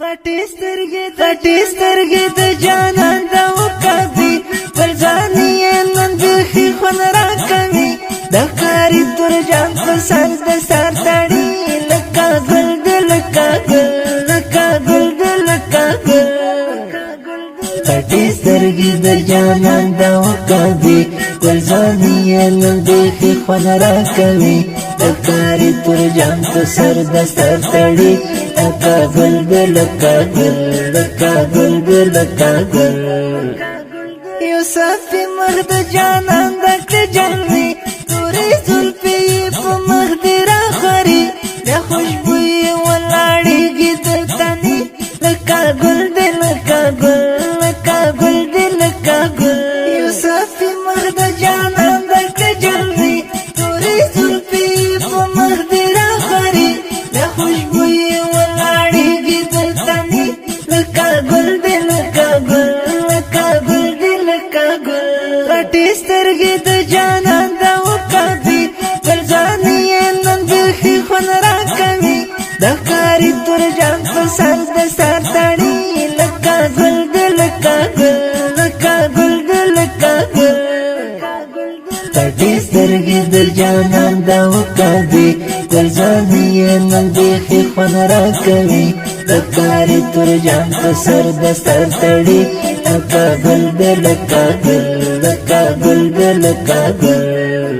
غټي سترګې د جانان د وکبي پر ځان یې نن د خې خون راکوي د کاري تور جان په سر د سر تړي لکه ګل د لکه ګل لکه ګل د لکه ګل غټي سترګې د جانان د وکبي پر ځان یې نن د خې خون راکوي د کاري تور جان په سر د سر تړي لکا گل گل لکا گل لکا گل گل لکا گل یوسف مخد جانان دک جلوی توری زلفی پا مخد را خری د خوشبوی ولاړی گی دلتانی لکا گل دی لکا گل لکا گل دی لکا گل یوسف مخد جانان دک جلوی توری زلفی پا مخد را خری د خوشبوی غټي سترګې د جانان د وکبي پر ځان یې نن د خې خون راکوي د کاري تور جان په سر د سر تړي لکه ګل د لکه ګل لکه ګل د لکه ګل غټي سترګې د جانان د وکبي پر ځان یې نن د خې خون راکوي د کاري تور جان په سر د سر تړي لکا گل دے لکا گل لکا گل دے لکا گل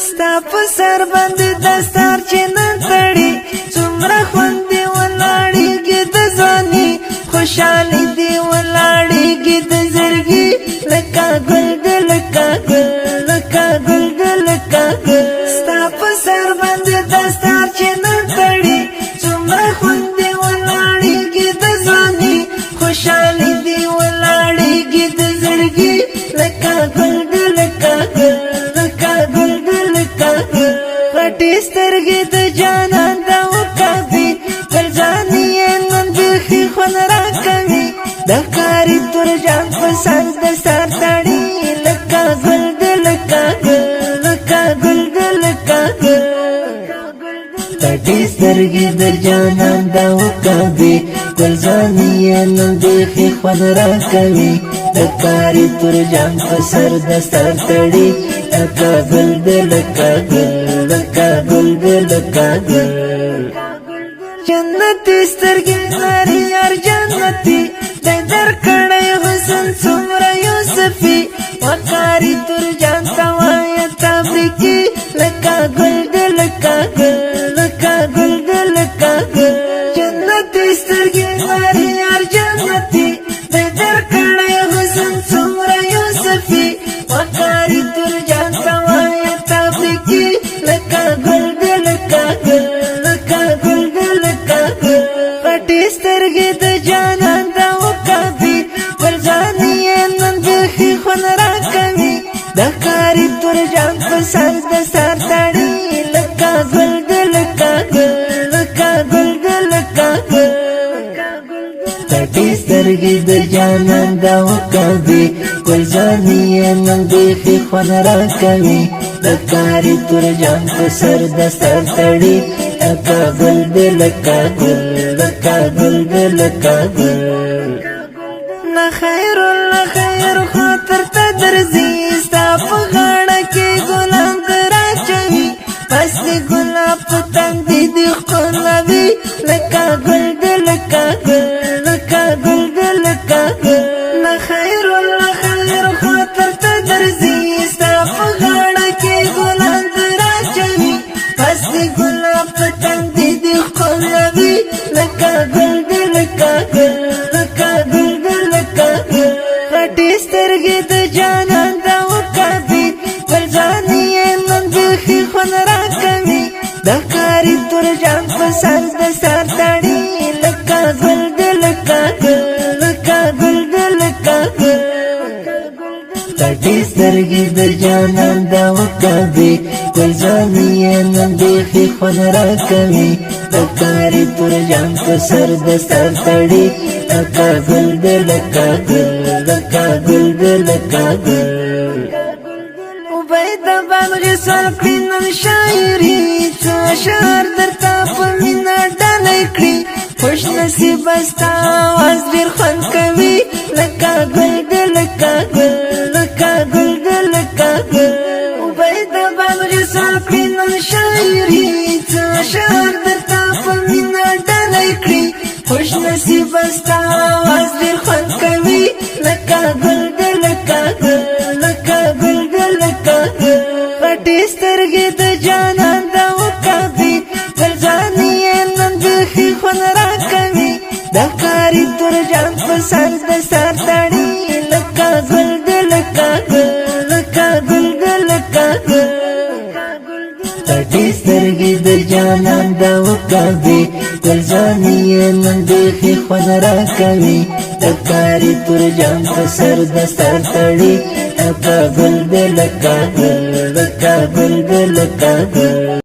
ستا په سر باندې دستار چې نن تړي څومره خوندې ولاړېږي د ځواني خوشحالي دې ولاړېږي د زړګي لکا گل دے لکا گل لکا گل دے لکا گل ستا په سر باندې دستار چې نن تړي څومره خوندې ولاړېږي د ځواني خوشحالي دې ولاړېږي د زړګي لکه ګل د لکه ګل لکه ګل د لکه ګل غټي سترګې د جانان د وکبي پر ځان یې نن د خې خون راکوي د کاري تور جان په سر د سر تړي لکه ګل د لکه ګل لکه ګل د لکه ګل غټي سترګې د جانان د وکبي پر ځان یې نن د خې خون راکوي د کاري تور جان په سر د سر تړي لکه ګل د لکه ګل لکه ګل د لکه ګل جنتي سترګې لري یار جنتي د درکړی حسن څومره یوسفي وکاري تور جان ته وایه تبریکي لکه ګل د لکه ګل لکه ګل د لکه ګل جنتي سترګې لري یار جنتي د درکړی حسن څومره یوسفي وکاري تور جان ته وایه تبریکي لکه ګل د لکه ګل لکه ګل د لکه ګل غټي سترګې د جانان د وکبي پر ځان یې نن د خې خون راکوي د کاري تور جان په سر د سر تړي لکه ګل د لکه ګل لکه ګل د لکه ګل غټي سترګې د جانان د وکبي پر ځان یې نن د خې خون راکوي د کاري تور جان په سر د سر تړي لکه ګل د لکه ګل لکه ګل د لکه ګل نه خیر الله خیر خاطر ته درځي ستا په غاړه کې ګلان راچوي پس د ګلاب په تندي دې ښکلوي لکه ګل د لکه ګل لکه ګل د لکه ګل نه خیر الله خیر خاطر ته درځي ستا په غاړه کې ګلان راچوي پس د ګلاب په تندي دې ښکلوي لکه ګل د لکه ګل لکه ګل د لکه ګل غټي سترګې د جانان د وکبي پر ځان یې نن د خې خون راکوي د کاري تور جان په سر د سر تړي لکه ګل د لکه ګل لکه ګل د لکه ګل غټي سترګې د جانان د وکبي پر ځان یې نن د خې خون راکوي د کاري تور جان په سر د سر تړي لکه ګل د لکه ګل لکه ګل د لکه ګل عبید بانغې سوال کړي نن شاعري څه اشعار درته په مینه ډالۍ کړي خوش نصیب استا آواز ډیر خوند کوي لکه ګل د لکه ګل لکه ګل د لکه ګل عبید بابر صافي نن شاعري څه شعر درته په مینه ډالۍ کړي خوش نصیب استا آواز ډیر خوند کوي لکه ګل د لکه ګل لکه ګل د لکه ګل پټې سترګې د جانان د وکابي ګلزانې یې نن بیخي خوند راکوي د کاري تر جان په سر د سر تړي لکه ګل د لکه ګل لکه ګل د لکه ګل پټې سترګې د جانان د وکابي ګلزانې یې نن بیخي خوند راکوي د کاري تر جان په سر د سر تړي لکه ګل د لکه ګل لکه ګل د لکه ګل